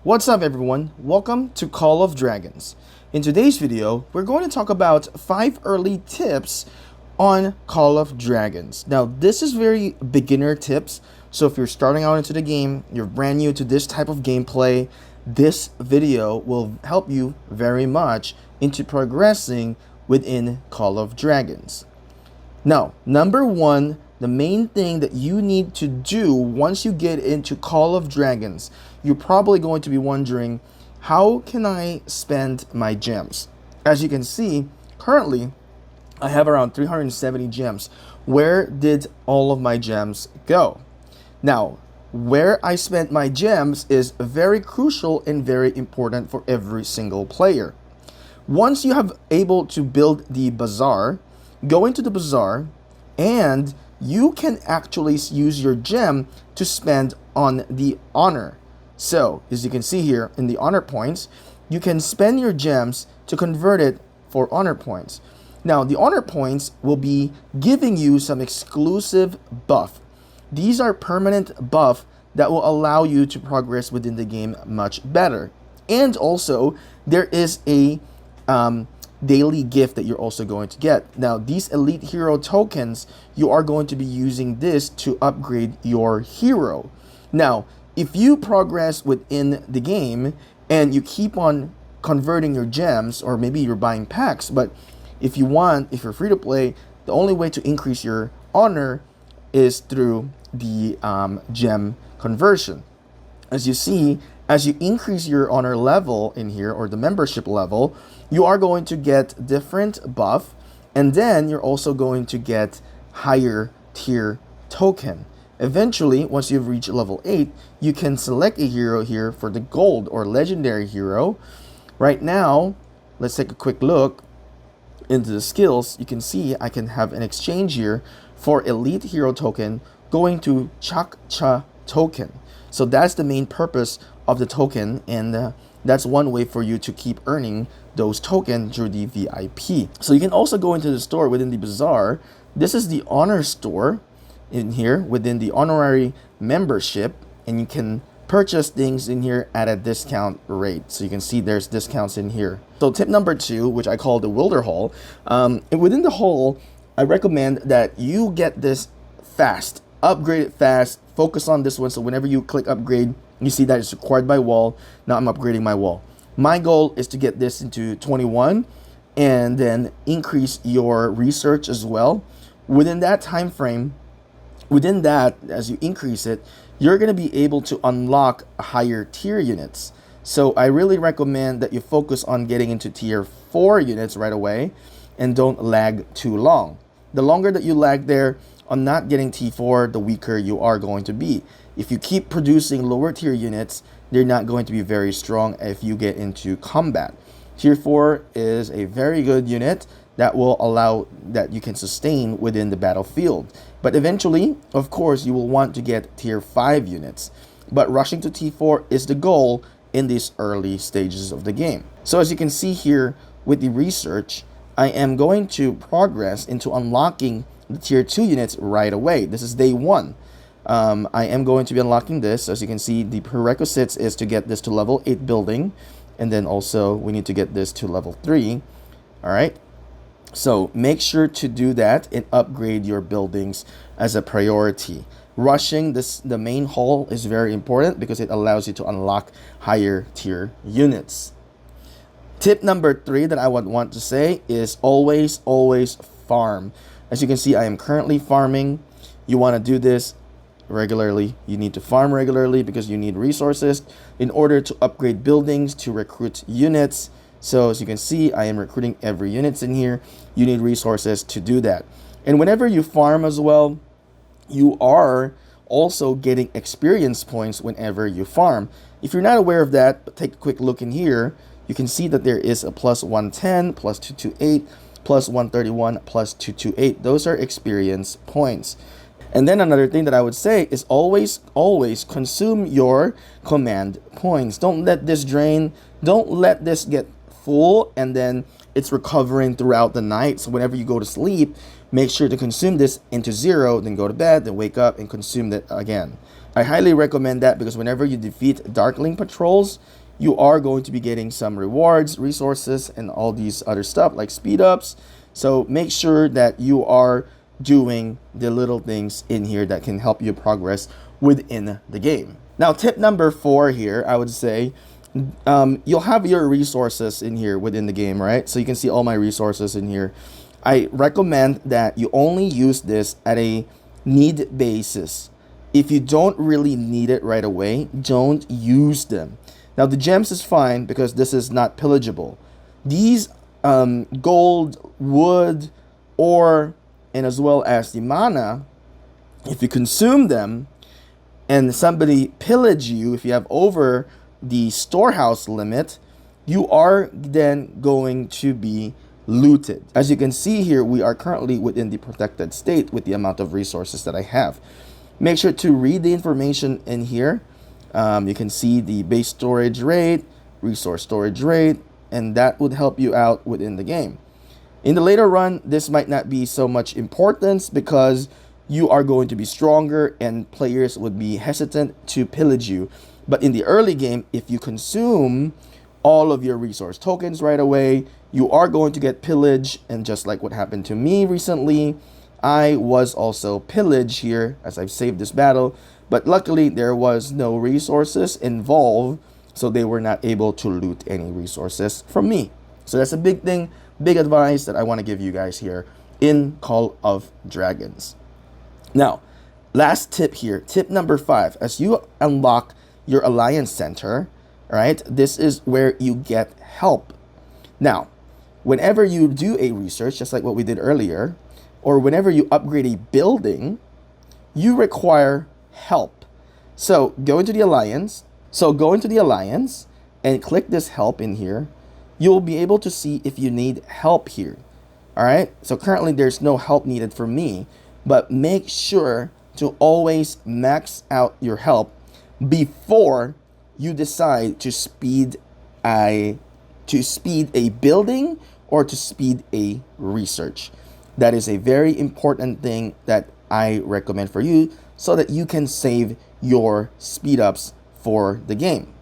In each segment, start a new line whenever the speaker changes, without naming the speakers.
What's up everyone? Welcome to Call of Dragons. In today's video, we're going to talk about 5 early tips on Call of Dragons. Now, this is very beginner tips, so if you're starting out into the game, you're brand new to this type of gameplay, this video will help you very much into progressing within Call of Dragons. Now, number 1, the main thing that you need to do once you get into Call of Dragons, you're probably going to be wondering, how can I spend my gems? As you can see, currently, I have around 370 gems. Where did all of my gems go? Now, where I spent my gems is very crucial and very important for every single player. Once you have able to build the bazaar, go into the bazaar and you can actually use your gem to spend on the honor. So, as you can see here in the honor points, you can spend your gems to convert it for honor points. Now, the honor points will be giving you some exclusive buff. These are permanent buff that will allow you to progress within the game much better. And also, there is a daily gift that you're also going to get. Now, these elite hero tokens, you are going to be using this to upgrade your hero. Now, if you progress within the game and you keep on converting your gems, or maybe you're buying packs, but if you're free to play, the only way to increase your honor is through the gem conversion. As you see, as you increase your honor level in here, or the membership level, you are going to get different buff, and then you're also going to get higher tier token. Eventually, once you've reached level 8, you can select a hero here for the gold or legendary hero. Right now, let's take a quick look into the skills. You can see I can have an exchange here for elite hero token going to Chakcha token. So that's the main purpose of the token, and that's one way for you to keep earning those tokens through the VIP. So you can also go into the store within the bazaar. This is the honor store in here within the honorary membership, and you can purchase things in here at a discount rate. So you can see there's discounts in here. So tip number 2, which I call the Wilder Hall, within the hall, I recommend that you get this fast, upgrade it fast, focus on this one. So whenever you click upgrade, you see that it's required by wall. Now I'm upgrading my wall. My goal is to get this into 21 and then increase your research as well. Within that time frame, within that, as you increase it, you're going to be able to unlock higher tier units. So I really recommend that you focus on getting into tier 4 units right away and don't lag too long. The longer that you lag there on not getting T4, the weaker you are going to be. If you keep producing lower tier units, they're not going to be very strong if you get into combat. Tier 4 is a very good unit that will allow that you can sustain within the battlefield. But eventually, of course, you will want to get tier 5 units. But rushing to T4 is the goal in these early stages of the game. So as you can see here with the research, I am going to progress into unlocking the tier 2 units right away. This is day 1. I am going to be unlocking this. As you can see, the prerequisites is to get this to level 8 building, and then also we need to get this to level 3. All right. So make sure to do that and upgrade your buildings as a priority. Rushing the main hall is very important because it allows you to unlock higher tier units. Tip number 3 that I would want to say is always farm. As you can see, I am currently farming. You want to do this regularly. You need to farm regularly because you need resources in order to upgrade buildings, to recruit units. So as you can see, I am recruiting every units in here. You need resources to do that. And whenever you farm as well, you are also getting experience points whenever you farm. If you're not aware of that, but take a quick look in here, you can see that there is a plus 110, plus 228, plus 131, plus 228. Those are experience points. And then another thing that I would say is always consume your command points. Don't let this drain. Don't let this get full and then it's recovering throughout the night. So whenever you go to sleep, make sure to consume this into 0, then go to bed, then wake up and consume that again. I highly recommend that because whenever you defeat Darkling patrols, you are going to be getting some rewards, resources, and all these other stuff like speed ups. So make sure that you are doing the little things in here that can help you progress within the game. Now, tip number 4 here, I would say, you'll have your resources in here within the game, right? So you can see all my resources in here. I recommend that you only use this at a need basis. If you don't really need it right away, don't use them. Now, the gems is fine because this is not pillageable. These gold, wood, ore, and as well as the mana, if you consume them and somebody pillage you, if you have over the storehouse limit, you are then going to be looted. As you can see here, we are currently within the protected state with the amount of resources that I have. Make sure to read the information in here. You can see the base storage rate, resource storage rate, and that would help you out within the game. In the later run, this might not be so much importance because you are going to be stronger and players would be hesitant to pillage you. But in the early game, if you consume all of your resource tokens right away, you are going to get pillage. And just like what happened to me recently, I was also pillaged here as I've saved this battle. But luckily, there was no resources involved, so they were not able to loot any resources from me. So that's a big thing, big advice that I want to give you guys here in Call of Dragons. Now, last tip here, tip number 5. As you unlock your Alliance Center, right, this is where you get help. Now, whenever you do a research, just like what we did earlier, or whenever you upgrade a building, you require help. So go into the Alliance. And click this help in here. You'll be able to see if you need help here. All right. So currently there's no help needed for me, but make sure to always max out your help before you decide to speed a building or to speed a research. That is a very important thing that I recommend for you so that you can save your speed ups for the game.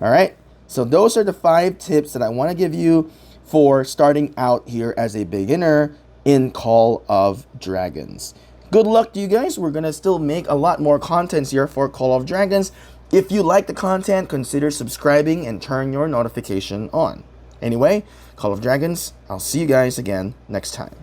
All right. So those are the 5 tips that I want to give you for starting out here as a beginner in Call of Dragons. Good luck to you guys. We're going to still make a lot more contents here for Call of Dragons. If you like the content, consider subscribing and turn your notification on. Anyway, Call of Dragons, I'll see you guys again next time.